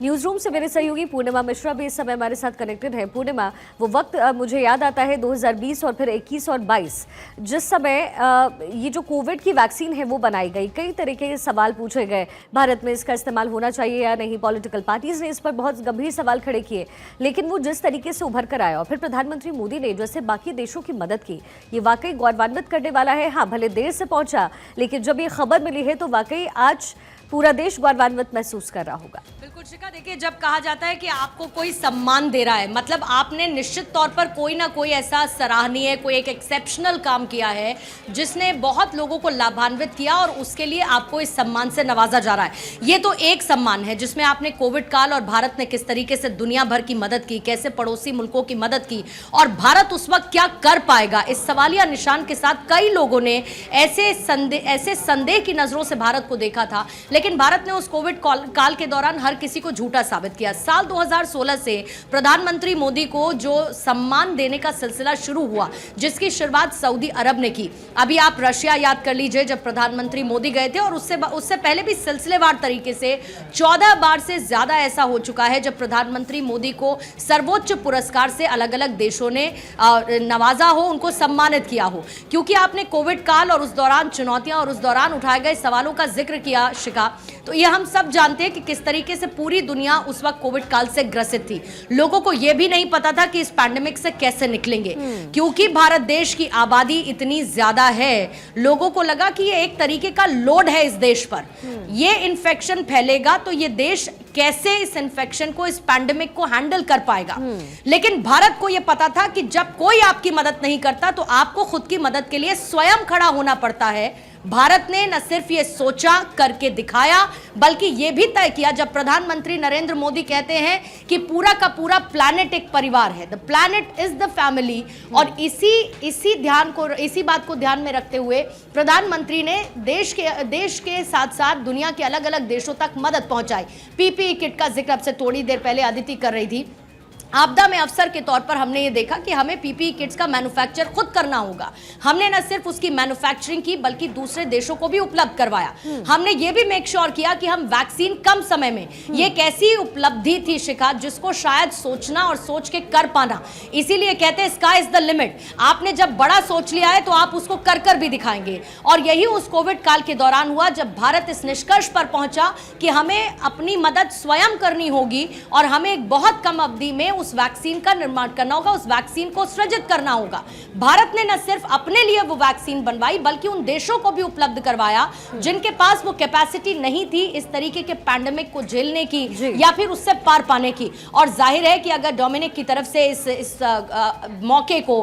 News room से मेरे सहयोगी पूर्णिमा मिश्रा भी इस समय हमारे साथ कनेक्टेड है। पूर्णिमा, वो वक्त मुझे याद आता है 2020 और फिर 21 और 22, जिस समय ये जो कोविड की वैक्सीन है वो बनाई गई, कई तरह के सवाल पूछे गए, भारत में इसका इस्तेमाल होना चाहिए या नहीं। पॉलिटिकल पार्टीज ने इस पर बहुत गंभीर सवाल खड़े किए, लेकिन वो जिस तरीके से उभर कर आया और फिर प्रधानमंत्री मोदी ने जैसे बाकी देशों की मदद की, ये वाकई गौरवान्वित करने वाला है। हाँ, भले देर से पहुंचा, लेकिन जब ये खबर मिली है तो वाकई आज पूरा देश गौरवान्वित महसूस कर रहा होगा। बिल्कुल शिखा, देखिए जब कहा जाता है कि आपको कोई सम्मान दे रहा है, मतलब आपने निश्चित तौर पर कोई ना कोई ऐसा सराहनीय, कोई एक एक्सेप्शनल काम किया है जिसने बहुत लोगों को लाभान्वित किया और उसके लिए आपको इस सम्मान से नवाजा जा रहा है। ये तो एक सम्मान है जिसमें आपने कोविड काल और भारत ने किस तरीके से दुनिया भर की मदद की, कैसे पड़ोसी मुल्कों की मदद की और भारत उस वक्त क्या कर पाएगा, इस सवालिया निशान के साथ कई लोगों ने ऐसे संदेह की नजरों से भारत को देखा था। लेकिन भारत ने उस कोविड काल के दौरान हर किसी को झूठा साबित किया। साल 2016 से प्रधानमंत्री मोदी को जो सम्मान देने का सिलसिला शुरू हुआ, जिसकी शुरुआत सऊदी अरब ने की। अभी आप रशिया याद कर लीजिए, जब प्रधानमंत्री मोदी गए थे, और उससे पहले भी सिलसिलेवार तरीके से 14 बार से ज्यादा ऐसा हो चुका है जब प्रधानमंत्री मोदी को सर्वोच्च पुरस्कार से अलग अलग देशों ने नवाजा हो, उनको सम्मानित किया हो। क्योंकि आपने कोविड काल और उस दौरान चुनौतियां और उस दौरान उठाए गए सवालों का जिक्र किया शिखा, तो ये हम सब जानते हैं कि किस तरीके से पूरी दुनिया उस वक्त कोविड काल से ग्रसित थी। लोगों को यह भी नहीं पता था कि इस पैंडेमिक से कैसे निकलेंगे, क्योंकि भारत देश की आबादी इतनी ज्यादा है। लोगों को लगा कि ये एक तरीके का लोड है इस देश पर, ये इन्फेक्शन फैलेगा तो ये देश कैसे इस इन्फेक्शन को, इस पैंडेमिक को हैंडल कर पाएगा। लेकिन भारत को यह पता था कि जब कोई आपकी मदद नहीं करता तो आपको खुद की मदद के लिए स्वयं खड़ा होना पड़ता है। भारत ने न सिर्फ ये सोचा, करके दिखाया, बल्कि ये भी तय किया। जब प्रधानमंत्री नरेंद्र मोदी कहते हैं कि पूरा का पूरा प्लैनेट एक परिवार है, the planet is the family, और इसी बात को ध्यान में रखते हुए प्रधानमंत्री ने देश के साथ साथ दुनिया के अलग अलग देशों तक मदद पहुंचाई। पीपीई किट का जिक्र अब से थोड़ी देर पहले अदिति कर रही थी। आपदा में अवसर के तौर पर हमने ये देखा कि हमें पीपीई किट्स का मैन्युफैक्चर खुद करना होगा। हमने न सिर्फ उसकी मैन्युफैक्चरिंग की, बल्कि दूसरे देशों को भी उपलब्ध करवाया। हमने ये भी मेक श्योर किया कि हम वैक्सीन कम समय में, ये कैसी उपलब्धि थी शिखा जिसको शायद सोचना और सोच के कर पाना, इसीलिए कहते हैं स्काई इज द लिमिट। आपने जब बड़ा सोच लिया है तो आप उसको कर भी दिखाएंगे, और यही उस कोविड काल के दौरान हुआ जब भारत इस निष्कर्ष पर पहुंचा कि हमें अपनी मदद स्वयं करनी होगी और हमें एक बहुत कम अवधि में उस वैक्सीन का निर्माण करना होगा, उस वैक्सीन को सृजित करना होगा। भारत ने न सिर्फ अपने लिए वो वैक्सीन बनवाई, बल्कि उन देशों को भी उपलब्ध करवाया जिनके पास वो कैपेसिटी नहीं थी इस तरीके के पैंडेमिक को झेलने की या फिर उससे पार पाने की। और जाहिर है कि अगर डोमिनिक की तरफ से इस मौके को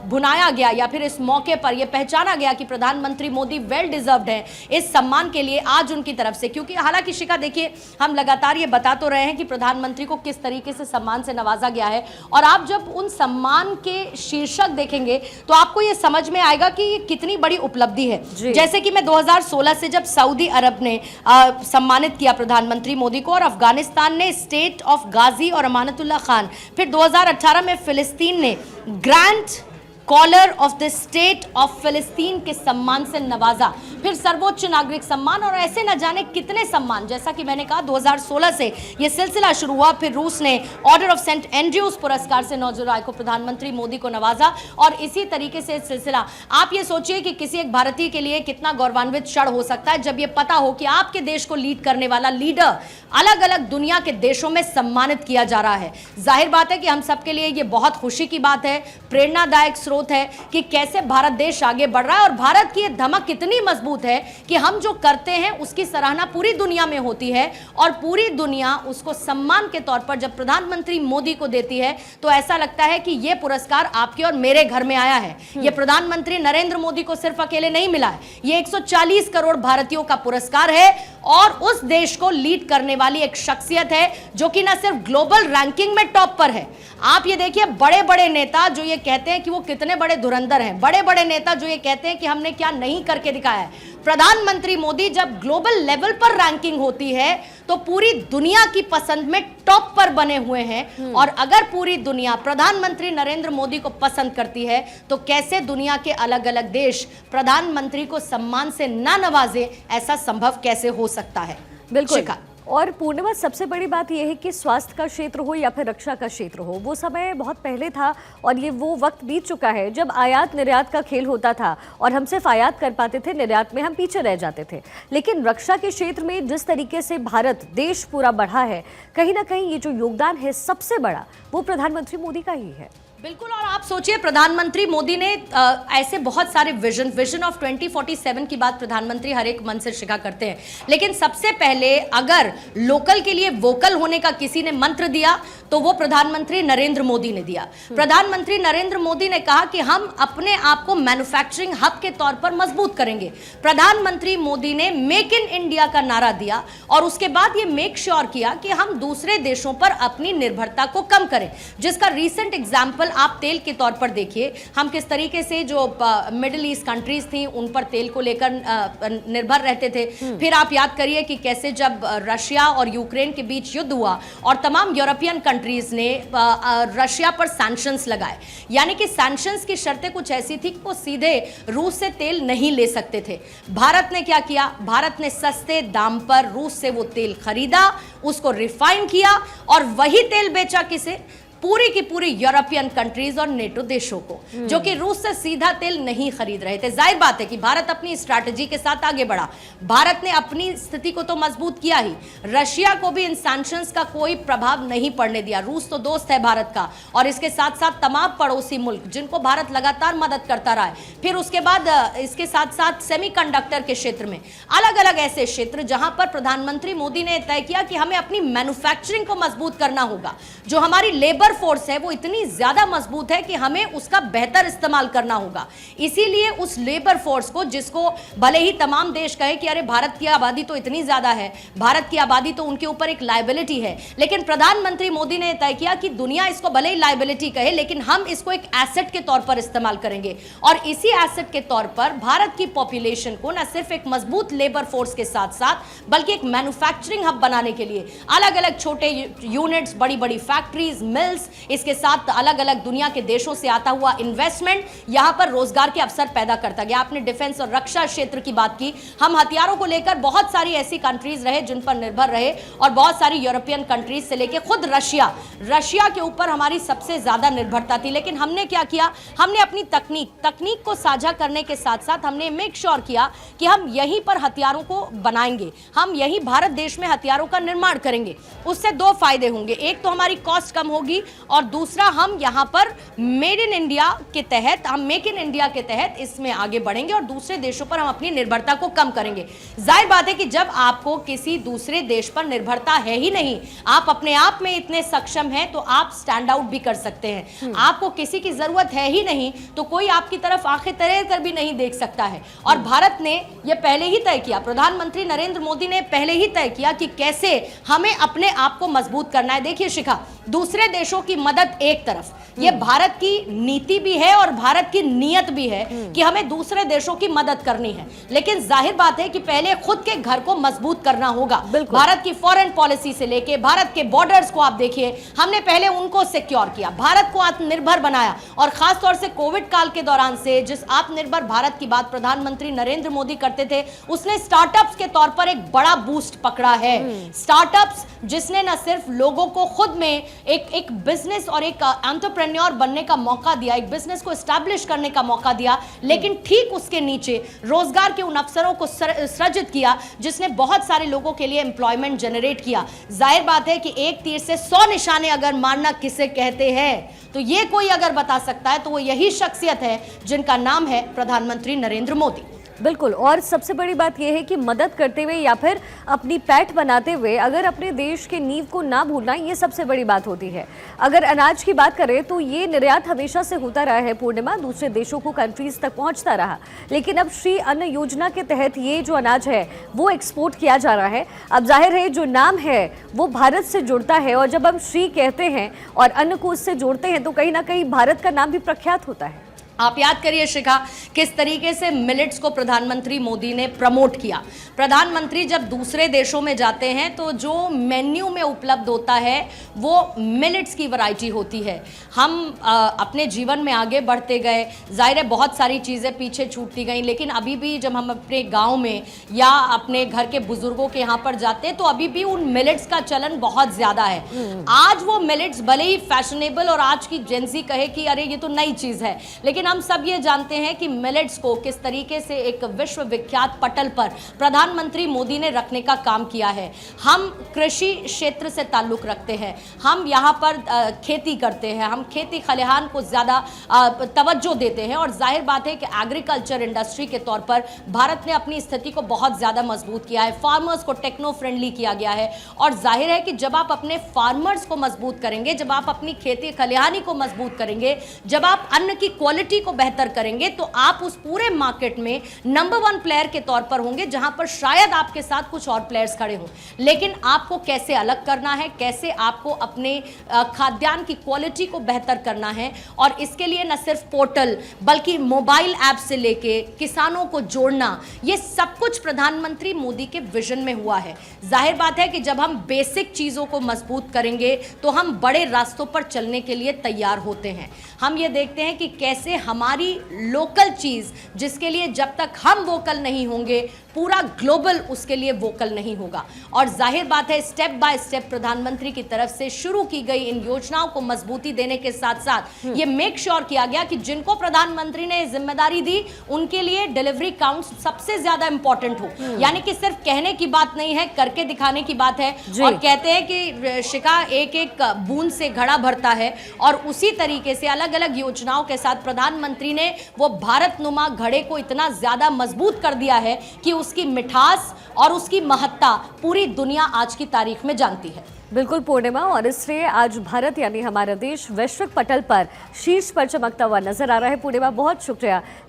भुनाया गया या फिर इस मौके पर यह पहचाना गया कि प्रधानमंत्री मोदी वेल डिजर्व्ड हैं इस सम्मान के लिए आज उनकी तरफ से, क्योंकि हालांकि शिखा देखिए, हम लगातार ये बता तो रहे हैं कि प्रधानमंत्री को किस तरीके से सम्मान से नवाजा गया है, और आप जब उन सम्मान के शीर्षक देखेंगे तो आपको यह समझ में आएगा कि ये कितनी बड़ी उपलब्धि है। जैसे कि मैं 2016 से जब सऊदी अरब ने सम्मानित किया प्रधानमंत्री मोदी को, और अफगानिस्तान ने स्टेट ऑफ गाजी और अमानतुल्लाह खान, फिर 2018 में फिलिस्तीन ने grand collar of the state of Palestine के सम्मान से नवाजा, फिर सर्वोच्च नागरिक सम्मान, और ऐसे न जाने कितने सम्मान। जैसा कि मैंने कहा 2016 से यह सिलसिला शुरू हुआ, फिर रूस ने ऑर्डर ऑफ सेंट एंड्रयूज पुरस्कार से 9 जुलाई को प्रधानमंत्री मोदी को नवाजा, और इसी तरीके से सिलसिला। आप ये सोचिए कि किसी एक भारतीय के लिए कितना गौरवान्वित क्षण हो सकता है जब ये पता हो कि आपके देश को लीड करने वाला लीडर अलग अलग दुनिया के देशों में सम्मानित किया जा रहा है। जाहिर बात है कि हम सबके लिए ये बहुत खुशी की बात है, प्रेरणादायक है कि कैसे भारत देश आगे बढ़ रहा है, और भारत की धमक कितनी मजबूत है कि हम जो करते हैं उसकी सराहना पूरी दुनिया में होती है, और पूरी दुनिया उसको सम्मान के तौर पर जब प्रधानमंत्री मोदी को देती है तो ऐसा लगता है कि यह पुरस्कार आपके और मेरे घर में आया है। यह प्रधानमंत्री नरेंद्र मोदी को सिर्फ अकेले नहीं मिला है, यह 140 करोड़ भारतीयों का पुरस्कार है, और उस देश को लीड करने वाली एक शख्सियत है जो कि ना सिर्फ ग्लोबल रैंकिंग में टॉप पर है। आप ये देखिए, बड़े बड़े नेता जो ये कहते हैं कि वो कितने बड़े धुरंधर हैं, बड़े बड़े नेता जो ये कहते हैं कि हमने क्या नहीं करके दिखाया है, प्रधानमंत्री मोदी जब ग्लोबल लेवल पर रैंकिंग होती है तो पूरी दुनिया की पसंद में टॉप पर बने हुए हैं। और अगर पूरी दुनिया प्रधानमंत्री नरेंद्र मोदी को पसंद करती है तो कैसे दुनिया के अलग अलग देश प्रधानमंत्री को सम्मान से ना नवाजे, ऐसा संभव कैसे हो सकता है? बिल्कुल। और पूर्णिमा, सबसे बड़ी बात यह है कि स्वास्थ्य का क्षेत्र हो या फिर रक्षा का क्षेत्र हो, वो समय बहुत पहले था और ये वो वक्त बीत चुका है जब आयात निर्यात का खेल होता था और हम सिर्फ आयात कर पाते थे, निर्यात में हम पीछे रह जाते थे। लेकिन रक्षा के क्षेत्र में जिस तरीके से भारत देश पूरा बढ़ा है, कहीं ना कहीं ये जो योगदान है सबसे बड़ा वो प्रधानमंत्री मोदी का ही है। बिल्कुल। और आप सोचिए, प्रधानमंत्री मोदी ने ऐसे बहुत सारे विजन ऑफ 2047 की बात प्रधानमंत्री हर एक मन से शिखा करते हैं, लेकिन सबसे पहले अगर लोकल के लिए वोकल होने का किसी ने मंत्र दिया तो वो प्रधानमंत्री नरेंद्र मोदी ने दिया। प्रधानमंत्री नरेंद्र मोदी ने कहा कि हम अपने आप को मैन्युफैक्चरिंग हब के तौर पर मजबूत करेंगे। प्रधानमंत्री मोदी ने मेक इन इंडिया का नारा दिया और उसके बाद ये मेक श्योर किया कि हम दूसरे देशों पर अपनी निर्भरता को कम करें, जिसका रीसेंट एग्जाम्पल आप तेल के तौर पर देखिए। हम किस तरीके से जो मिडिल ईस्ट कंट्रीज थी उन पर तेल को लेकर निर्भर रहते थे। फिर आप याद करिए कि कैसे जब रशिया और यूक्रेन के बीच युद्ध हुआ और तमाम यूरोपियन कंट्रीज ने रशिया पर सैंक्शंस लगाए, यानी कि सैंक्शंस की शर्तें कुछ ऐसी थी कि वो सीधे रूस से तेल नहीं ले सकते थे। भारत ने क्या किया? भारत ने सस्ते दाम पर रूस से वो तेल खरीदा, उसको रिफाइन किया और वही तेल बेचा किसे? पूरी की पूरी यूरोपियन कंट्रीज और नेटो देशों को, जो कि रूस से सीधा तेल नहीं खरीद रहे थे। जाहिर बात है कि भारत अपनी स्ट्रैटेजी के साथ आगे बढ़ा। भारत ने अपनी स्थिति को तो मजबूत किया ही, रशिया को भी इन सैंक्शंस का कोई प्रभाव नहीं पड़ने दिया। रूस तो दोस्त है भारत का, और इसके साथ साथ तमाम पड़ोसी मुल्क जिनको भारत लगातार मदद करता रहा है। फिर उसके बाद इसके साथ साथ सेमीकंडक्टर के क्षेत्र में अलग अलग ऐसे क्षेत्र जहां पर प्रधानमंत्री मोदी ने तय किया कि हमें अपनी मैन्युफैक्चरिंग को मजबूत करना होगा। जो हमारी लेबर फोर्स है वो इतनी ज्यादा मजबूत है कि हमें उसका बेहतर इस्तेमाल करना होगा। इसीलिए उस लेबर फोर्स को, जिसको भले ही तमाम देश कहे कि अरे भारत की आबादी तो इतनी ज्यादा है, भारत की आबादी तो उनके ऊपर एक लायबिलिटी है, लेकिन प्रधानमंत्री मोदी ने तय किया कि दुनिया इसको भले ही लायबिलिटी कहे, लेकिन हम इसको एक एसेट के तौर पर इस्तेमाल करेंगे। और इसी एसेट के तौर पर भारत की पॉपुलेशन को न सिर्फ एक मजबूत लेबर फोर्स के साथ साथ बल्कि एक मैन्युफैक्चरिंग हब बनाने के लिए अलग अलग छोटे यूनिट्स, बड़ी बड़ी फैक्ट्रीज, मिल्स, इसके साथ अलग अलग दुनिया के देशों से आता हुआ इन्वेस्टमेंट यहां पर रोजगार के अवसर पैदा करता गया। आपने डिफेंस और रक्षा क्षेत्र की बात की। हम हथियारों को लेकर बहुत सारी ऐसी कंट्रीज रहे जिन पर निर्भर रहे, और बहुत सारी यूरोपियन कंट्रीज से लेकर खुद रशिया के ऊपर हमारी सबसे ज्यादा निर्भरता थी। लेकिन हमने क्या किया? हमने अपनी तकनीक को साझा करने के साथ साथ हमने मेक श्योर किया कि हम यहीं पर हथियारों को बनाएंगे, हम यही भारत देश में हथियारों का निर्माण करेंगे। उससे दो फायदे होंगे, एक तो हमारी कॉस्ट कम होगी और दूसरा हम यहां पर मेड इन इंडिया के तहत, हम मेक इन इंडिया के तहत इसमें आगे बढ़ेंगे और दूसरे देशों पर हम अपनी निर्भरता को कम करेंगे। जाहिर बात है कि जब आपको किसी दूसरे देश पर निर्भरता है ही नहीं, आप अपने आप में इतने सक्षम हैं, तो आप स्टैंड आउट भी कर सकते हैं। आपको किसी की जरूरत है ही नहीं तो कोई आपकी तरफ आंखें तरेर कर भी नहीं देख सकता है। और भारत ने यह पहले ही तय किया, प्रधानमंत्री नरेंद्र मोदी ने पहले ही तय किया कि कैसे हमें अपने आप को मजबूत करना है। देखिए शिखा, दूसरे देशों की मदद एक तरफ, ये भारत की नीति भी है और भारत की नीयत भी है कि हमें दूसरे देशों की मदद करनी है, लेकिन जाहिर बात है कि पहले खुद के घर को मजबूत करना होगा। भारत की फॉरेन पॉलिसी से लेके भारत के बॉर्डर्स को आप देखिए, हमने पहले उनको सिक्योर किया, भारत को आत्मनिर्भर बनाया। और खासतौर से कोविड काल के दौरान से जिस आत्मनिर्भर भारत की बात प्रधानमंत्री नरेंद्र मोदी करते थे, उसने स्टार्टअप्स के तौर पर एक बड़ा बूस्ट पकड़ा है। स्टार्टअप्स जिसने न सिर्फ लोगों को खुद में एक बिजनेस और एक एंटरप्रेन्योर बनने का मौका दिया, एक बिजनेस को एस्टैब्लिश करने का मौका दिया, लेकिन ठीक उसके नीचे रोजगार के उन अवसरों को सृजित किया जिसने बहुत सारे लोगों के लिए एम्प्लॉयमेंट जनरेट किया। जाहिर बात है कि एक तीर से 100 निशाने अगर मारना किसे कहते हैं, तो ये कोई अगर बता सकता है तो वो यही शख्सियत है जिनका नाम है प्रधानमंत्री नरेंद्र मोदी। बिल्कुल। और सबसे बड़ी बात यह है कि मदद करते हुए या फिर अपनी पैठ बनाते हुए अगर अपने देश के नींव को ना भूलना, ये सबसे बड़ी बात होती है। अगर अनाज की बात करें तो ये निर्यात हमेशा से होता रहा है पूर्णिमा, दूसरे देशों को कंट्रीज तक पहुंचता रहा, लेकिन अब श्री अन्न योजना के तहत ये जो अनाज है वो एक्सपोर्ट किया जा रहा है। अब जाहिर है जो नाम है वो भारत से जुड़ता है, और जब हम श्री कहते हैं और अन्न को उससे जोड़ते हैं तो कहीं ना कहीं भारत का नाम भी प्रख्यात होता है। आप याद करिए शिखा, किस तरीके से मिलेट्स को प्रधानमंत्री मोदी ने प्रमोट किया। प्रधानमंत्री जब दूसरे देशों में जाते हैं तो जो मेन्यू में उपलब्ध होता है वो मिलेट्स की वैरायटी होती है। हम अपने जीवन में आगे बढ़ते गए, जाहिर है बहुत सारी चीज़ें पीछे छूटती गई, लेकिन अभी भी जब हम अपने गांव में या अपने घर के बुजुर्गों के यहाँ पर जाते हैं तो अभी भी उन मिलेट्स का चलन बहुत ज़्यादा है। आज वो मिलेट्स भले ही फैशनेबल और आज की जेंजी कहे कि अरे ये तो नई चीज़ है, लेकिन हम सब ये जानते हैं कि मिलेट्स को किस तरीके से एक विश्व विख्यात पटल पर प्रधानमंत्री मोदी ने रखने का काम किया है। हम कृषि क्षेत्र से ताल्लुक रखते हैं, हम यहाँ पर खेती करते हैं, हम खेती खलिहान को ज़्यादा तवज्जो देते हैं और जाहिर बात है कि एग्रीकल्चर इंडस्ट्री के तौर पर भारत ने अपनी स्थिति को बहुत ज़्यादा मजबूत किया है। फार्मर्स को टेक्नो फ्रेंडली किया गया है और जाहिर है कि जब आप अपने फार्मर्स को मजबूत करेंगे, जब आप अपनी खेती खलिहानी को मजबूत करेंगे, जब आप अन्न की क्वालिटी को बेहतर करेंगे तो आप उस पूरे मार्केट में नंबर 1 प्लेयर के तौर पर होंगे, जहां पर शायद आपके साथ कुछ और प्लेयर्स खड़े हों। लेकिन आपको कैसे अलग करना है, कैसे आपको अपने खाद्यान्न की क्वालिटी को बेहतर करना है, और इसके लिए न सिर्फ पोर्टल बल्कि मोबाइल ऐप से लेके किसानों को जोड़ना, ये सब कुछ प्रधानमंत्री मोदी के विजन में हुआ है। जाहिर बात है कि जब हम बेसिक चीजों को मजबूत करेंगे तो हम बड़े रास्तों पर चलने के लिए तैयार होते हैं। हम ये देखते हैं कि कैसे हमारी लोकल चीज, जिसके लिए जब तक हम वोकल नहीं होंगे पूरा ग्लोबल उसके लिए वोकल नहीं होगा। और जाहिर बात है स्टेप बाय स्टेप प्रधानमंत्री की तरफ से शुरू की गई इन योजनाओं को मजबूती देने के साथ साथ ये मेक श्योर किया गया कि जिनको प्रधानमंत्री ने जिम्मेदारी दी उनके लिए डिलीवरी काउंट सबसे ज्यादा इंपॉर्टेंट हो। यानी कि सिर्फ कहने की बात नहीं है, करके दिखाने की बात है। और कहते हैं कि शिखा एक एक बूंद से घड़ा भरता है, और उसी तरीके से अलग अलग योजनाओं के साथ प्रधानमंत्री ने वो भारतनुमा घड़े को इतना ज्यादा मजबूत कर दिया है कि उसकी मिठास और उसकी महत्ता पूरी दुनिया आज की तारीख में जानती है। बिल्कुल पूर्णिमा, और इसलिए आज भारत यानी हमारा देश वैश्विक पटल पर शीर्ष पर चमकता हुआ नजर आ रहा है। पूर्णिमा, बहुत शुक्रिया।